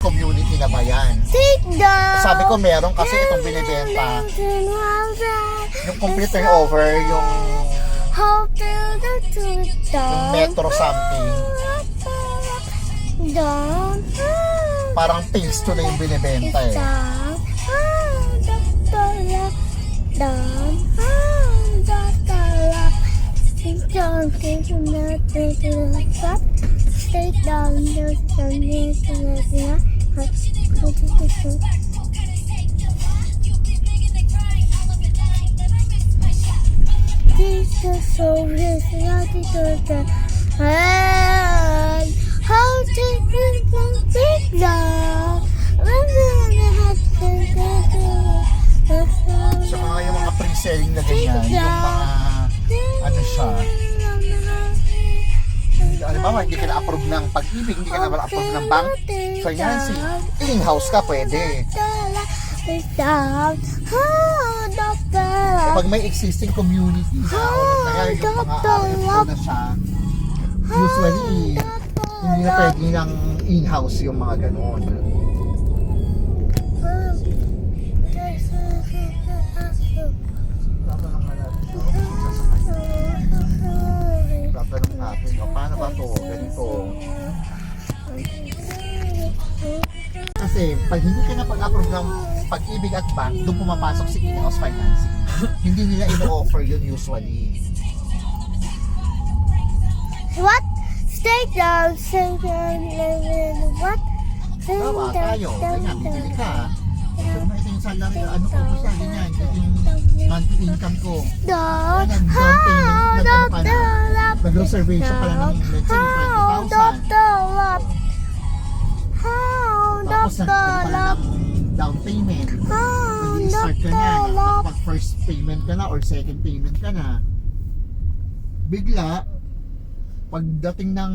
community na ba yan? Take down. Sabi ko meron kasi itong binibenta. Yung complete turnover, yung Metro something. Down. Parang pills to na yung binibenta eh. Take down. Jesus so rich, not the and how to take down. Saka nga yung mga pre-selling na ganyan, yung mga ano siya, ano ba, hindi ka na-approve ng pag-ibig, hindi ka na-approve ng bank financing, in-house ka pwede. Kapag may existing community na kaya yung mga RFO na siya, usually hindi na pwede ng in-house yung mga ganon. Tatanong natin, o paano ba to? Ganito. Kasi pag hindi ka na pag-approve ng pag-ibig at bank, doon pumapasok si in-house financing. Hindi nila ino-offer yun usually. What? Stay down, what? Bawa tayo, ganyan, bibili ka. So, ito yung salary, ano ko, basta ganyan, ito yung monthly income ko. Down. Ayan, down payment, nagkano ka na. Nag-reservation pa lang ng, let's say, 20,000. Tapos nagkano ka na ng down payment. Mag-start ka na, pag first payment ka na or second payment ka na. Bigla, pagdating ng